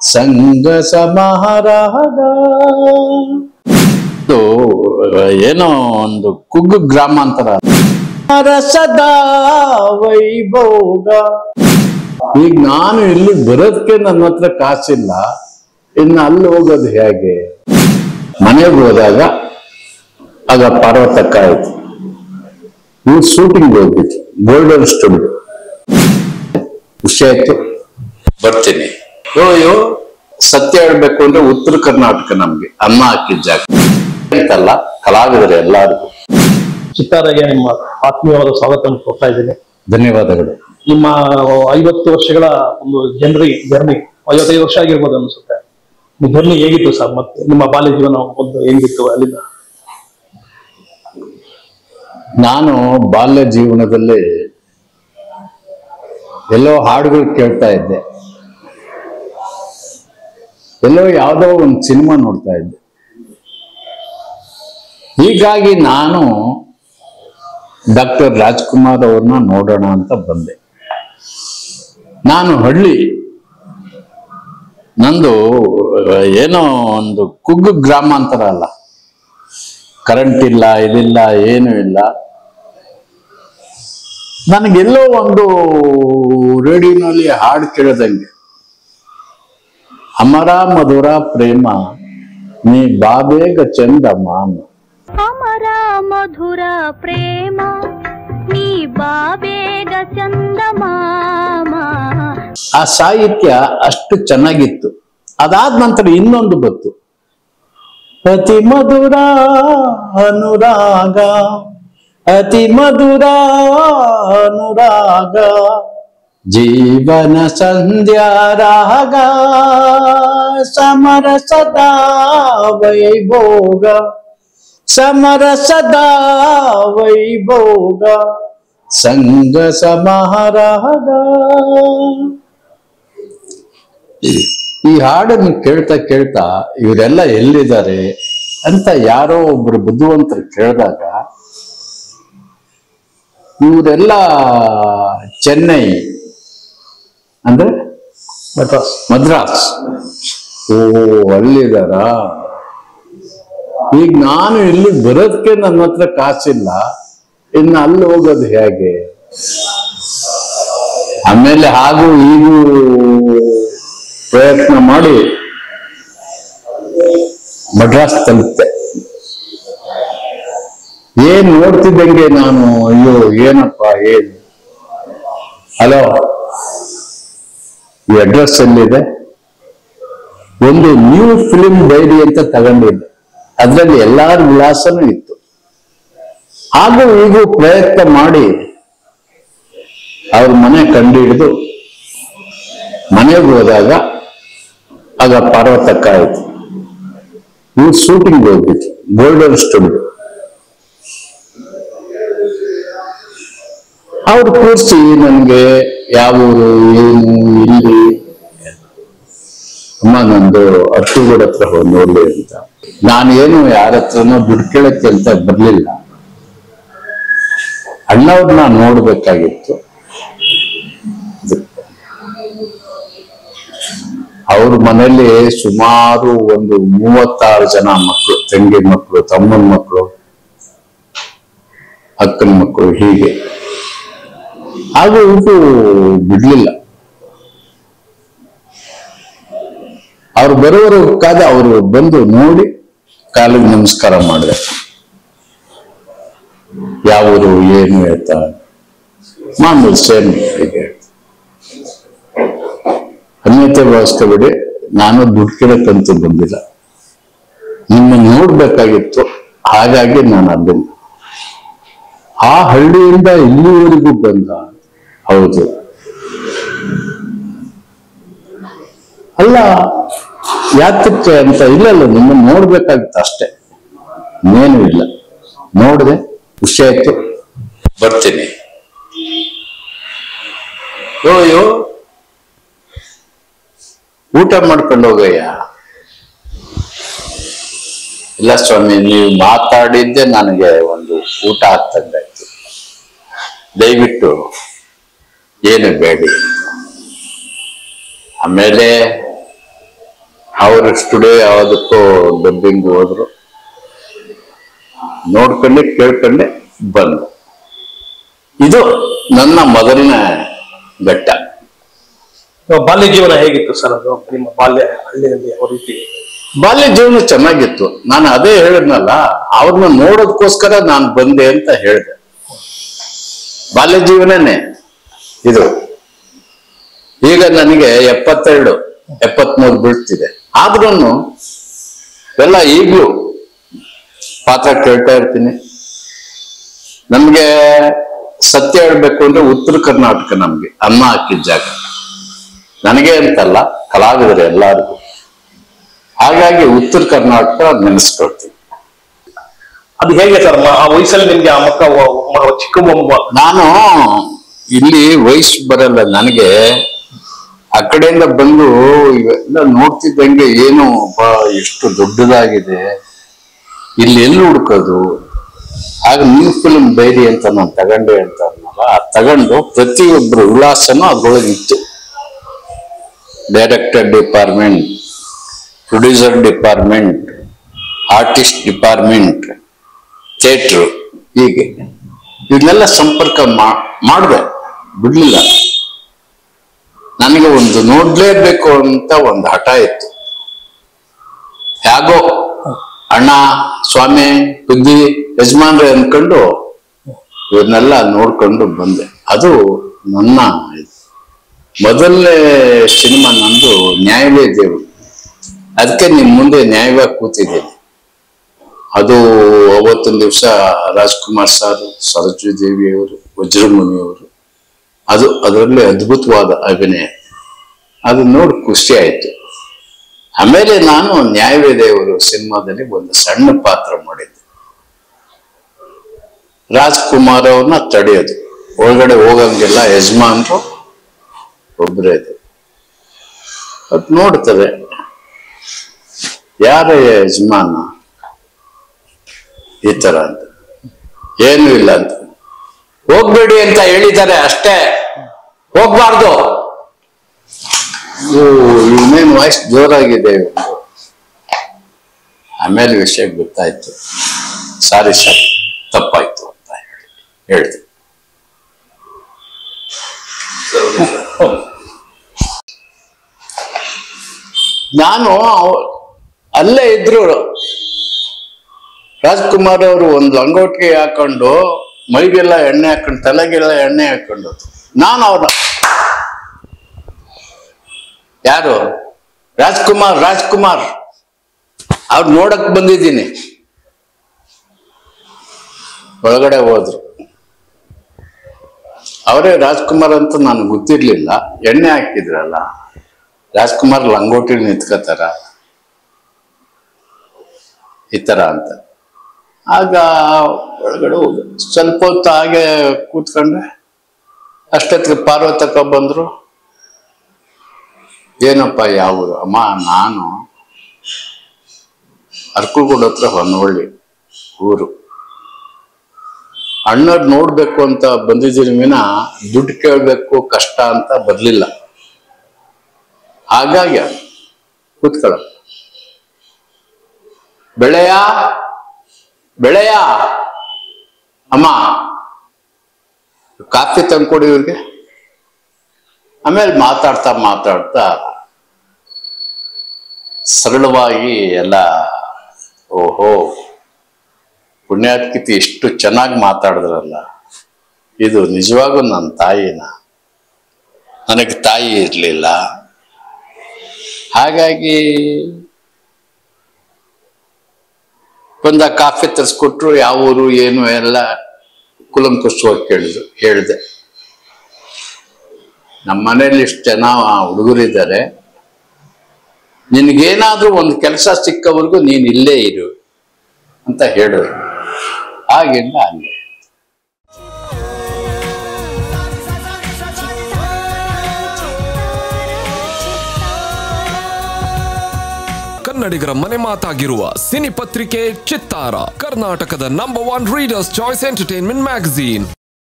ಸಂಗ ಸಮಾರಾಗ. ಏನೋ ಒಂದು ಕುಗ್ಗು ಗ್ರಾಮಾಂತರ. ರಸದ ವೈಭೋಗ. ಈಗ ನಾನು ಇಲ್ಲಿ ಬರೋದಕ್ಕೆ ನನ್ನ ಹತ್ರ ಕಾಸಿಲ್ಲ, ಇನ್ನು ಅಲ್ಲಿ ಹೋಗೋದು ಹೇಗೆ? ಮನೆಗೆ ಹೋದಾಗ ಆಗ ಪಾರ್ವತಕ್ಕ ಆಯ್ತು, ಇವ್ರು ಶೂಟಿಂಗ್ ಹೋಗ್ಬಿಟ್ಟು ಗೋಲ್ಡನ್ ಸ್ಟುಡಿಯೋ. ಖುಷಿ ಆಯ್ತು, ಬರ್ತೀನಿ. ಅಯ್ಯೋ ಸತ್ಯ ಹೇಳ್ಬೇಕು ಅಂದ್ರೆ ಉತ್ತರ ಕರ್ನಾಟಕ ನಮ್ಗೆ ಅನ್ನ ಹಾಕಿದ ಜಾಗ ಅಂತಲ್ಲ, ಕಲಾವಿದರು ಎಲ್ಲರಿಗೂ. ಚಿತ್ತಾರಿಗೆ ನಿಮ್ಮ ಆತ್ಮೀಯವಾದ ಸ್ವಾಗತ ಕೊಡ್ತಾ ಇದ್ದೀನಿ. ಧನ್ಯವಾದಗಳು. ನಿಮ್ಮ 50 ವರ್ಷಗಳ ಒಂದು ಜರ್ನಿ 55 ವರ್ಷ ಆಗಿರ್ಬೋದು ಅನ್ಸುತ್ತೆ. ನಿಮ್ಮ ಜರ್ನಿ ಹೇಗಿತ್ತು ಸರ್? ಮತ್ತೆ ನಿಮ್ಮ ಬಾಲ್ಯ ಜೀವನ ಒಂದು ಹೇಗಿತ್ತು ಅಲ್ಲಿಂದ? ನಾನು ಬಾಲ್ಯ ಜೀವನದಲ್ಲಿ ಎಲ್ಲೋ ಹಾಡುಗಳು ಕೇಳ್ತಾ ಇದ್ದೆ, ಎಲ್ಲೋ ಯಾವುದೋ ಒಂದು ಸಿನಿಮಾ ನೋಡ್ತಾ ಇದ್ದೆ. ಹೀಗಾಗಿ ನಾನು ಡಾಕ್ಟರ್ ರಾಜ್ಕುಮಾರ್ ಅವ್ರನ್ನ ನೋಡೋಣ ಅಂತ ಬಂದೆ. ನಾನು ಹಳ್ಳಿ, ನಂದು ಏನೋ ಒಂದು ಕುಗ್ಗು ಗ್ರಾಮಾಂತರ ಅಲ್ಲ, ಕರೆಂಟ್ ಇಲ್ಲ, ಇದಿಲ್ಲ, ಏನೂ ಇಲ್ಲ. ನನಗೆಲ್ಲೋ ಒಂದು ರೇಡಿಯೋನಲ್ಲಿ ಹಾಡು ಕೇಳದಂಗೆ, ಅಮರ ಮಧುರ ಪ್ರೇಮ ನೀ ಬಾಬೇಗ ಚಂದಮ್ಮ. ಅಮರ ಮಧುರ ಪ್ರೇಮ ನೀ ಬಾಬೇಗ ಚಂದಮಾಮ. ಆ ಸಾಹಿತ್ಯ ಅಷ್ಟು ಚೆನ್ನಾಗಿತ್ತು. ಅದಾದ ನಂತರ ಇನ್ನೊಂದು ಬತ್ತು, ಅತಿ ಮಧುರ ಅನುರಾಗ, ಅತಿ ಮಧುರ ಅನುರಾಗ, ಜೀವನ ಸಂಧ್ಯಾ ರಾಗ, ಸಮರಸದ ವೈಭೋಗ, ಸಮರಸದ ವೈಭೋಗ, ಸಂಗ ಸಮಾರಾಗ. ಈ ಹಾಡನ್ನು ಕೇಳ್ತಾ ಕೇಳ್ತಾ ಇವರೆಲ್ಲ ಎಲ್ಲಿದ್ದಾರೆ ಅಂತ ಯಾರೋ ಒಬ್ರು ಬುದ್ಧಿವಂತರು ಕೇಳಿದಾಗ, ಇವರೆಲ್ಲ ಚೆನ್ನೈ ಅಂದ್ರೆ ಮದ್ರಾಸ್. ಓ, ಅಲ್ಲಿದಾರ. ಈಗ ನಾನು ಇಲ್ಲಿ ಬರೋದಕ್ಕೆ ನನ್ನ ಹತ್ರ ಕಾಸಿಲ್ಲ, ಇನ್ನು ಅಲ್ಲಿ ಹೋಗೋದು ಹೇಗೆ? ಆಮೇಲೆ ಹಾಗೂ ಈಗೂ ಪ್ರಯತ್ನ ಮಾಡಿ ಮಡ್ರಾಸ್ ತಲುಪ್ತೆ. ಏನ್ ನೋಡ್ತಿದ್ದಂಗೆ ನಾನು, ಅಯ್ಯೋ ಏನಪ್ಪ, ಏನು, ಹಲೋ, ಈ ಅಡ್ರೆಸ್ ಎಲ್ಲಿದೆ? ಒಂದು ನ್ಯೂ ಫಿಲ್ಮ್ ಡೈರಿ ಅಂತ ತಗೊಂಡಿದ್ದೆ, ಅದರಲ್ಲಿ ಎಲ್ಲಾರ ವಿಳಾಸನೂ ಇತ್ತು. ಹಾಗೂ ಈಗೂ ಪ್ರಯತ್ನ ಮಾಡಿ ಅವ್ರ ಮನೆ ಕಂಡು ಹಿಡಿದು ಮನೆಗೆ ಹೋದಾಗ ಆಗ ಪಾರ್ವತಕ್ಕ ಆಯ್ತು, ಇವ್ರು ಶೂಟಿಂಗ್ ಹೋಗ್ಬಿಟ್ಟು ಗೋಲ್ಡನ್ ಸ್ಟುಡಿಯೋ. ಅವ್ರು ಕೂರಿಸಿ ನನಗೆ ಯಾವ ಊರು, ಏನು, ಇಲ್ಲಿ, ಅಮ್ಮ ನಂದು ಅರ್ತಿಗೂಡ ಹತ್ರ ಹೋಗಿ ನೋಡ್ಲಿ ಅಂತ. ನಾನೇನು ಯಾರ ಹತ್ರನೂ ದುಡ್ಡು ಕೇಳಕ್ಕೆ ಅಂತ ಬರ್ಲಿಲ್ಲ, ಅಣ್ಣವ್ರನ್ನ ನೋಡ್ಬೇಕಾಗಿತ್ತು. ಅವ್ರ ಮನೇಲಿ ಸುಮಾರು ಒಂದು 36 ಜನ ಮಕ್ಕಳು, ತಂಗಿ ಮಕ್ಕಳು, ತಮ್ಮನ ಮಕ್ಕಳು, ಅಕ್ಕನ ಮಕ್ಕಳು, ಹೀಗೆ. ಹಾಗೂ ಇದು ಬಿಡ್ಲಿಲ್ಲ. ಅವ್ರು ಬರೋವರು ಕಾದ ಅವರು ಬಂದು ನೋಡಿ ಕಾಲಿಗೆ ನಮಸ್ಕಾರ ಮಾಡಿದೆ. ಯಾವರು, ಏನು ಆಯ್ತಾ, ಮಾಮೂಲು ಸೇಮ್. ಹೀಗೆ ಅನ್ಯತೆ ಭಾವಿಸ್ಕೊಬೇಡಿ, ನಾನು ದುಡ್ಡು ಕೇಳಕ್ಕಂತೂ ಬಂದಿಲ್ಲ, ನಿಮ್ಮ ನೋಡ್ಬೇಕಾಗಿತ್ತು, ಹಾಗಾಗಿ ನಾನು ಅಲ್ಲಿಲ್ಲ. ಆ ಹಳ್ಳಿಯಿಂದ ಇಲ್ಲಿವರೆಗೂ ಬಂದ. ಹೌದು, ಅಲ್ಲ ಯಾತಕ್ಕೆ ಅಂತ ಇಲ್ಲಲ್ಲ, ನಿಮ್ಮನ್ನು ನೋಡ್ಬೇಕಾಗಿತ್ತು ಅಷ್ಟೇ, ಇನ್ನೇನು ಇಲ್ಲ. ನೋಡಿದೆ, ಖುಷಿ ಆಯ್ತು, ಬರ್ತೀನಿ. ಅಯ್ಯೋ ಊಟ ಮಾಡ್ಕೊಂಡು ಹೋಗಯ್ಯ. ಇಲ್ಲ ಸ್ವಾಮಿ, ನೀವು ಮಾತಾಡಿದ್ದೆ ನನಗೆ ಒಂದು ಊಟ ಆಗ್ತಂಗಾಯ್ತು, ದಯವಿಟ್ಟು ಏನು ಬೇಡಿ. ಆಮೇಲೆ ಅವ್ರ ಸ್ಟುಡಿಯೋ ಯಾವುದಕ್ಕೂ ಡಬ್ಬಿಂಗ್ ಹೋದ್ರು, ನೋಡ್ಕೊಂಡೆ ಕೇಳ್ಕೊಂಡೆ ಬಂದು. ಇದು ನನ್ನ ಮೊದಲನೇ ಘಟ್ಟ. ಬಾಲ್ಯ ಜೀವನ ಹೇಗಿತ್ತು ಸರ್? ಅದು ನಿಮ್ಮ ಬಾಲ್ಯ ಹಳ್ಳಿಯಲ್ಲಿ ಯಾವ ರೀತಿ? ಬಾಲ್ಯ ಜೀವನ ಚೆನ್ನಾಗಿತ್ತು. ನಾನು ಅದೇ ಹೇಳಿದ್ನಲ್ಲ, ಅವ್ರನ್ನ ನೋಡೋದಕ್ಕೋಸ್ಕರ ನಾನು ಬಂದೆ ಅಂತ ಹೇಳಿದೆ. ಬಾಲ್ಯ ಜೀವನನೇ ಇದು. ಈಗ ನನಗೆ 72, 73 ಬೀಳ್ತಿದೆ. ಆದ್ರೂ ಎಲ್ಲ ಈಗಲೂ ಪಾತ್ರ ಕೇಳ್ತಾ ಇರ್ತೀನಿ. ನಮ್ಗೆ ಸತ್ಯ ಹೇಳ್ಬೇಕು ಅಂದ್ರೆ ಉತ್ತರ ಕರ್ನಾಟಕ ನಮ್ಗೆ ಅನ್ನ ಹಾಕಿದ ಜಾಗ. ನನಗೆ ಅಂತಲ್ಲ, ಕಲಾವಿದರು ಎಲ್ಲರಿಗೂ. ಹಾಗಾಗಿ ಉತ್ತರ ಕರ್ನಾಟಕ ನೆನೆಸ್ಕೊಳ್ತೀನಿ. ಅದು ಹೇಗೆ ಸರ್ ಆ ವಯಸ್ಸಲ್ಲಿ ನಿಮ್ಗೆ ಆ ಚಿಕ್ಕ ನಾನು ಇಲ್ಲಿ ವಯಸ್ಸು ಬರಲ್ಲ ನನಗೆ. ಆ ಕಡೆಯಿಂದ ಬಂದು ಇವೆಲ್ಲ ನೋಡ್ತಿದ್ದಂಗೆ ಏನು ಎಷ್ಟು ದೊಡ್ಡದಾಗಿದೆ, ಇಲ್ಲಿ ಎಲ್ಲಿ ಹುಡ್ಕೋದು. ಆಗ ನ್ಯೂ ಫಿಲ್ಮ್ ಡೈರಿ ಅಂತ ನಾನು ತಗೊಂಡೆ ಅಂತಾರಲ್ಲ, ತಗೊಂಡು ಪ್ರತಿಯೊಬ್ಬರು ವಿಳಾಸನೂ ಅದ್ರೊಳಗೆ ಇತ್ತು. Director department, producer department, artist department, theatre, ಹೀಗೆ ಇದನ್ನೆಲ್ಲ ಸಂಪರ್ಕ ಮಾಡಿದೆ, ಬಿಡ್ಲಿಲ್ಲ. ನನಗೆ ಒಂದು ನೋಡ್ಲೇಬೇಕು ಅಂತ ಒಂದು ಹಠ ಇತ್ತು. ಹೇಗೋ ಅಣ್ಣ, ಸ್ವಾಮಿ, ಬುದ್ಧಿ, ಯಜಮಾನ್ರೆ ಅನ್ಕೊಂಡು ಇವನ್ನೆಲ್ಲ ನೋಡ್ಕೊಂಡು ಬಂದೆ. ಅದು ನನ್ನ ಮೊದಲನೇ ಸಿನಿಮಾ ನಂದು ನ್ಯಾಯವೇ ದೇವರು. ಅದಕ್ಕೆ ನಿಮ್ ಮುಂದೆ ನ್ಯಾಯವಾಗಿ ಕೂತಿದ್ದೇನೆ. ಅದು ಅವತ್ತೊಂದು ದಿವಸ ರಾಜ್ಕುಮಾರ್ ಸರ್, ಸರೋಜು ದೇವಿಯವರು, ವಜ್ರಮುನಿಯವರು, ಅದು ಅದರಲ್ಲಿ ಅದ್ಭುತವಾದ ಅಭಿನಯ. ಅದು ನೋಡಿ ಖುಷಿ ಆಯ್ತು. ಆಮೇಲೆ ನಾನು ನ್ಯಾಯವೇ ದೇವರು ಸಿನಿಮಾದಲ್ಲಿ ಒಂದು ಸಣ್ಣ ಪಾತ್ರ ಮಾಡಿದ್ದೆ. ರಾಜ್ಕುಮಾರ್ ಅವ್ರನ್ನ ತಡೆಯೋದು, ಒಳಗಡೆ ಹೋಗಂಗೆಲ್ಲ ಯಜಮಾನ್ರು ಒಬ್ಬರೇ ಇದೆ. ಅದು ನೋಡ್ತಾರೆ, ಯಾರ ಯಜಮಾನ ಈ ತರ ಅಂತ, ಏನು ಇಲ್ಲ ಅಂತ. ಹೋಗ್ಬೇಡಿ ಅಂತ ಹೇಳಿದ್ದಾರೆ ಅಷ್ಟೇ, ಹೋಗ್ಬಾರ್ದು. ಇನ್ನೇನು ವಾಯ್ಸ್ ಜೋರಾಗಿದೆ. ಆಮೇಲೆ ವಿಷಯ ಗೊತ್ತಾಯ್ತು. ಸಾರಿ ಸರ್, ತಪ್ಪಾಯ್ತು ಅಂತ ಹೇಳಿದೆ. ನಾನು ಅಲ್ಲೇ ಇದ್ರು. ರಾಜ್ಕುಮಾರ್ ಅವರು ಒಂದು ಲಂಗೋಟಿಗೆ ಹಾಕೊಂಡು, ಮೈಗೆಲ್ಲ ಎಣ್ಣೆ ಹಾಕೊಂಡು, ತಲೆಗೆಲ್ಲ ಎಣ್ಣೆ ಹಾಕೊಂಡು, ನಾನು ಅವ್ರ ಯಾರು ರಾಜ್ಕುಮಾರ್ ಅವ್ರು ನೋಡಕ್ ಬಂದಿದ್ದೀನಿ. ಒಳಗಡೆ ಹೋದ್ರು. ಅವರೇ ರಾಜ್ಕುಮಾರ್ ಅಂತ ನನಗೆ ಗೊತ್ತಿರ್ಲಿಲ್ಲ. ಎಣ್ಣೆ ಹಾಕಿದ್ರಲ್ಲ, ರಾಜ್ಕುಮಾರ್ ಲಂಗೋಟಿ ನಿಂತ್ಕೋತಾರ ಈ ತರ ಅಂತ. ಆಗ ಒಳಗಡೆ ಹೋಗ ಸ್ವಲ್ಪ ಹೊತ್ತು ಹಾಗೆ ಕೂತ್ಕೊಂಡ್ರೆ ಅಷ್ಟೊತ್ತಿಗೆ ಪಾರ್ವತಕ್ಕ ಬಂದ್ರು. ಏನಪ್ಪ ಯಾವುದು? ಅಮ್ಮ, ನಾನು ಅರ್ಕಲ್ಗೂಡು ಹತ್ರ ಹೊನ್ನವಳ್ಳಿ ಊರು, ಅಣ್ಣವ್ರು ನೋಡ್ಬೇಕು ಅಂತ ಬಂದಿದ್ದೀನಿ ವಿನ ದುಡ್ಡು ಕೇಳ್ಬೇಕು ಕಷ್ಟ ಅಂತ ಬರ್ಲಿಲ್ಲ. ಹಾಗಾಗಿ ಕೂತ್ಕೊಳ್ಳ. ಬೆಳೆಯ ಅಮ್ಮ, ಕಾಫಿ ತಂದ್ಕೊಡಿ ಇವ್ರಿಗೆ. ಆಮೇಲೆ ಮಾತಾಡ್ತಾ ಸರಳವಾಗಿ ಎಲ್ಲ, ಓಹೋ ಪುಣ್ಯಾತ್ಕಿತಿ ಎಷ್ಟು ಚೆನ್ನಾಗಿ ಮಾತಾಡಿದ್ರಲ್ಲ, ಇದು ನಿಜವಾಗೂ ನನ್ನ ತಾಯಿನ. ನನಗೆ ತಾಯಿ ಇರಲಿಲ್ಲ. ಹಾಗಾಗಿ ಒಂದ ಕಾಫಿ ತರಿಸ್ಕೊಟ್ರು. ಯಾವ ಊರು ಏನು ಎಲ್ಲ ಕುಲಂಕುಷವಾಗಿ ಹೇಳಿದೆ. ನಮ್ಮ ಮನೇಲಿ ಇಷ್ಟು ಜನ ಹುಡುಗರಿದ್ದಾರೆ, ನಿನಗೇನಾದ್ರೂ ಒಂದು ಕೆಲಸ ಸಿಕ್ಕವರೆಗೂ ನೀನ್ ಇಲ್ಲೇ ಇರು ಅಂತ ಹೇಳೋರು. ಆಗಿಂದ ಹಂಗೆ. ಕನ್ನಡಿಗರ ಮನೆ ಮಾತಾಗಿರುವ ಸಿನಿ ಪತ್ರಿಕೆ ಚಿತ್ತಾರ, ಕರ್ನಾಟಕದ number 1 readers choice entertainment magazine.